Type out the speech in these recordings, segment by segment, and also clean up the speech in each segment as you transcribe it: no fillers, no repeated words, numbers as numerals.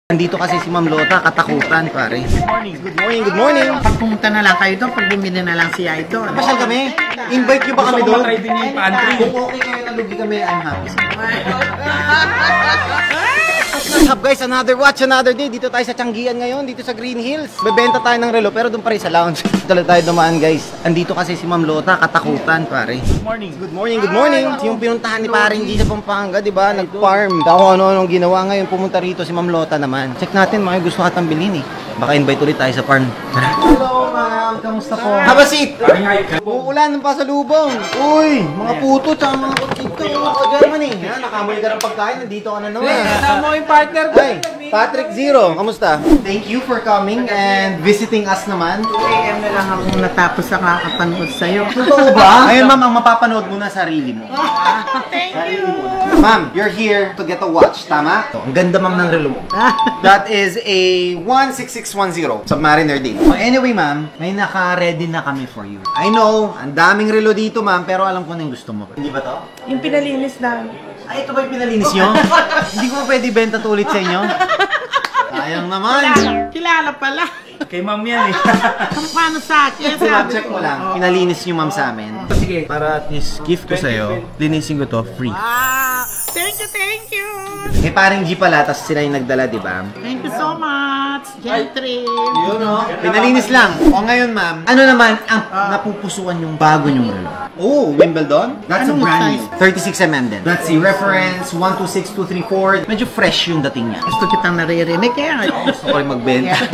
Nandito kasi si Ma'am Lota, katakutan pare. Good morning, good morning, good morning. Pag pumunta na lang kayo doon, pag bumili na lang si Idol. Pasyal kami. Invite nyo ba kami doon? Try din yung pantry. Kung okay kayo nalugi kami, I'm happy. What's up guys? Another watch, another day. Dito tayo sa Tianggian ngayon, dito sa Green Hills. Bebenta tayo ng relo, pero doon pa rin sa lounge. Dito lang tayo dumaan guys. Andito kasi si Ma'am Lota, katakutan pare. Good morning. Good morning, good morning. Yung pinuntahan ni paring G sa Pampanga, di ba? Nag-farm. Kung ano-anong ginawa ngayon, pumunta rito si Ma'am Lota naman. Check natin, mga gusto katang bilhin eh. Baka invite ulit tayo sa farm. Tara. Hello ma'am, kamusta po? Have a seat! Uulan ng pasalubong. Uy, mga puto tsaka mga kutsito. Ako Germany. Yan, nakamoy ka ng pagkain. Nandito ka na naman. Kasama ko yung partner ko. Hi, Patrick Zero. Kamusta? Thank you for coming and visiting us naman. 2 AM na lang akong natapos sa kakapanood sa'yo. Totoo ba? Ayun ma'am, ang mapapanood mo na sarili mo. Thank you! Ma'am, you're here to get a watch, tama? Ang ganda ma'am ng relo mo. That is a 16610 Submariner din. So anyway ma'am, may naka-ready na kami for you. I know, ang daming relo dito ma'am, pero alam ko na yung gusto mo. Hindi ba to? Yung pinalinis na. Ay, ito ba yung pinalinis nyo? Hindi ko pwede benta to ulit sa inyo. Sayang naman. Kilala pala. Kay ma'am yan eh. Paano sa akin? Ma'am, check mo lang. Pinalinis nyo ma'am sa amin. Sige. Para at least gift ko sa'yo, linisin ko to free. Thank you, thank you! May paring G pala, tapos sila yung nagdala, di ba? Thank you so much, Gentry. Yun o. Pinalinis lang. O ngayon ma'am, ano naman ang napupusuan yung bago nyong relo? Oh, Wimbledon? That's Anong a brand size? new. 36mm din. That's the reference, 126234. Medyo fresh yung dating niya. Gusto kitang naririnig kaya. Gusto ko rin magbenta.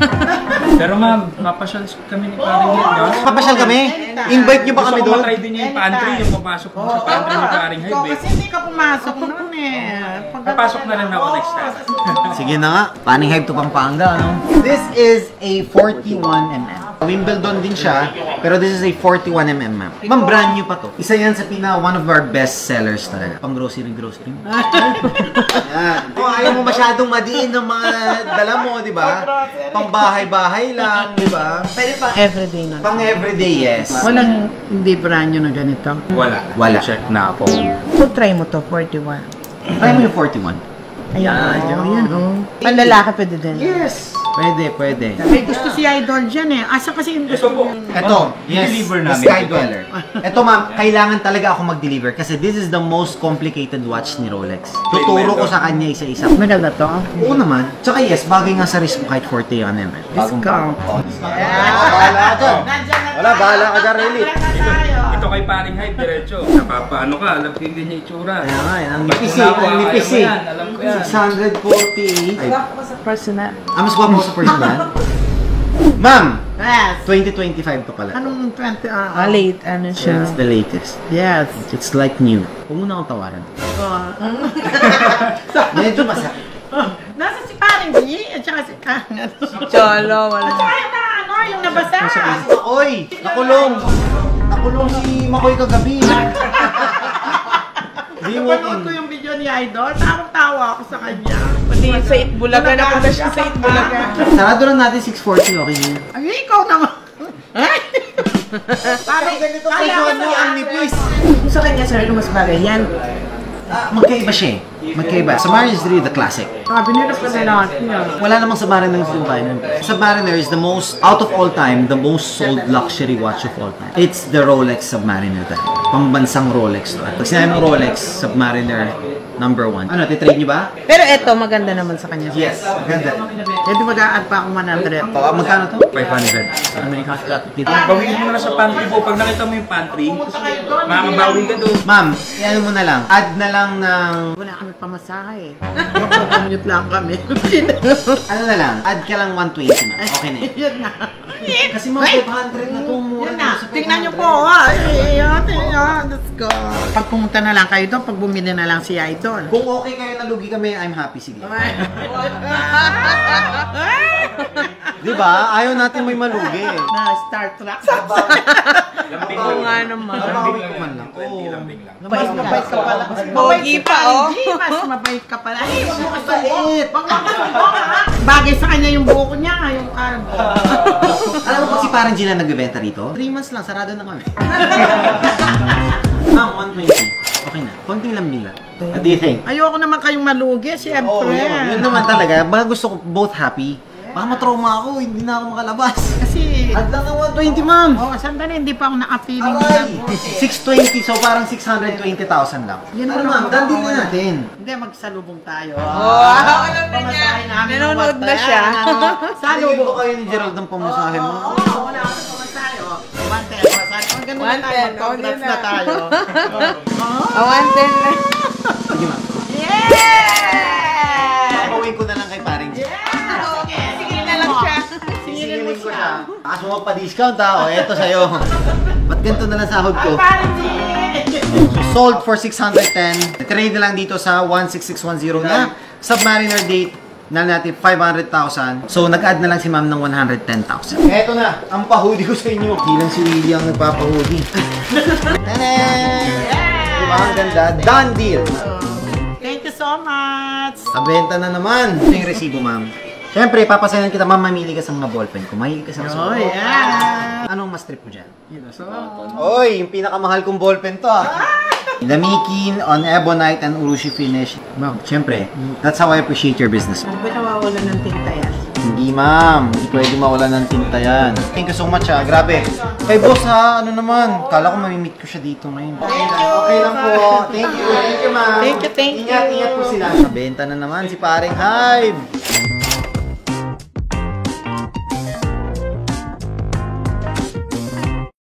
Pero ma'am, papasyal kami ni Paring Hyde. Papasyal kami? Invite nyo ba kami doon? Try din yung pantry, yung papasok mo sa pantry ni Paring Hyde. Kasi hindi ka pumasok noon eh. Papasok na rin ako next time. Sige na nga. Paning Hive to Pampanga, no? This is a 41mm. Wimbledon din siya, pero this is a 41mm, ma'am. Ma'am, brand new pa to. Isa yan sa one of our best sellers talaga. Pang grocery. Yan. Kung ayaw mo masyadong madiin ng mga dala mo, di ba? Pang bahay-bahay lang, di ba? Pwede pa. Everyday na. Pang everyday, yes. Walang hindi brand new na ganito. Wala. Check na ako. So try mo to, 41. Try mo yung 41. Ayan, ayan, oh. Panlalaki pwede din. Yes. Pwede. May gusto si Idol dyan eh. Asa kasi yung gusto mo? Ito, yes, i-deliver the namin. Sky Dweller. Ito ma'am, kailangan talaga ako mag-deliver kasi this is the most complicated watch ni Rolex. Tuturo ko sa kanya isa-isa. Maganda to. Oo naman. Tsaka yes, bagay nga sa wrist mo kahit 41mm. Discount. Bahala ka dyan. Wala, bahala ka dyan, really. Ito kay Paring Hyde, diretso. Napapaano ka, alam ko hindi niya itsura. Kaya nga, ang nipis eh, ang nipis eh. Alam ko yan. 640. Personal. Mas guwapo ko sa personal. Ma'am, Yes. 2025 to pala. Anong 20? Late, ano siya? It's the latest. Yes. It's like new. Huwag mo na akong tawaran. Medyo masakit. Nasa si Paring G at saka si Kang. Cholo, wala. At saka yung yung nabasa. Oy! Nakulong! Nakulong si Makoy kagabi. Napanood ko yung video ni Idol. Tawang-tawa ako sa kanya. Pati sa Itbulaga, napunta siya sa Itbulaga. Sarado lang natin 640, okay yun. Ay, ikaw naman. Parang ganito kasuhan mo ang nipis. Sa kanya, sir, mas bagay yan. Magkaiba siya eh. Magkaiba. Submariner is really the classic. Sabi nila pa nila niya. Wala namang Submariner yung Submariner. Submariner is the most, out of all time, the most sold luxury watch of all time. It's the Rolex Submariner talaga. Pambansang Rolex to. At pag sinabi mo Rolex Submariner #1. Ano, titrade nyo ba? Pero eto, maganda naman sa kanya. Yes. Maganda. Pwede mag-a-add pa akong 100. Magkano to? 500. American Scott dito. Bawin mo na sa pantry po. Pag nakita mo yung pantry, makakabawin ka doon. Ma'am, ano mo na lang. Add na lang ng... Wala kami pamasahe eh. Mag-commute lang kami. Ano na lang? Add ka lang 120 na. Okay na yun. Yun na. Kasi mga 500 na itong mura. Yun na. Tingnan nyo po ha. Tingnan. Let's go. Pag pumunta na lang kayo doon, pag bumili na lang si Idol. Kung okay kayo nalugi kami, I'm happy. Sige. Diba? Ayaw natin may malugi. Na Star Trek. Lambing Oo lang. nga naman. Nabawi ko man lang. Hindi lambing lang. Mabait ka pala. Pogi pa, oh. Mas mabait ka pala. Ay, wag mo kasait. Wag mo kasait. Bagay sa kanya yung buhok niya, yung carbo. Alam mo pag si parang Gina nagbebenta rito? 3 months lang, sarado na kami. Ma'am, 120. Okay na. Konting lambila. What do you think? Ayoko naman kayong malugi, siyempre. Oo, yun naman talaga. Baka gusto ko both happy. Baka matrauma ako, hindi na ako makalabas. Kasi, At lang ng 120, ma'am. sandali, hindi pa ako nakapiling. Aray! 620, so parang 620,000 lang. Yan Ano lang ma'am, ako. dandin na natin. Hindi, magsalubong tayo. Alam na niya. Nanonood na siya. Salubong Salubong. ko kayo ni Gerald ng pamasahe mo. Oo, wala ako sa pamasayo. 110, pamasahe. Ang ganun na tayo, 110, congrats okay na na. tayo. Awanten na. Sige ma'am. Yeah! Papawin ko na lang kay paring. Sige na lang siya. Singilin ko siya. Kaso magpa-discount ha. O, eto sa'yo. Ba't ganito na lang sahod ko? Parang Sold for 610. Trade na lang dito sa 16610 na Submariner date na natin 500,000. So, nag-add na lang si ma'am ng 110,000. Eto na, ang pahudi ko sa inyo. Hindi lang si Willie ang nagpapahudi. Tanan! Diba? Ang ganda. Done deal. Thank you so much. Kabenta na naman. Ito yung resibo, ma'am. Siyempre, papasayan kita, ma'am, mamili ka sa mga ballpen. Kung mahilig ka sa mga Oh, yeah. Anong mas trip mo dyan? Oy, yung pinakamahal kong ballpen to ah. Lamikin on Ebonite and Urushi finish. Ma'am, siyempre, that's how I appreciate your business. Ano ba nawawalan ng tinta yan? Hindi ma'am, hindi pwede mawala ng tinta yan. Thank you so much ah, grabe. Kay boss ha, ano naman, kala ko mamimit ko siya dito ngayon. Okay lang po. Thank you ma'am. Thank you. Ingat po sila. Benta na naman si paring Hive.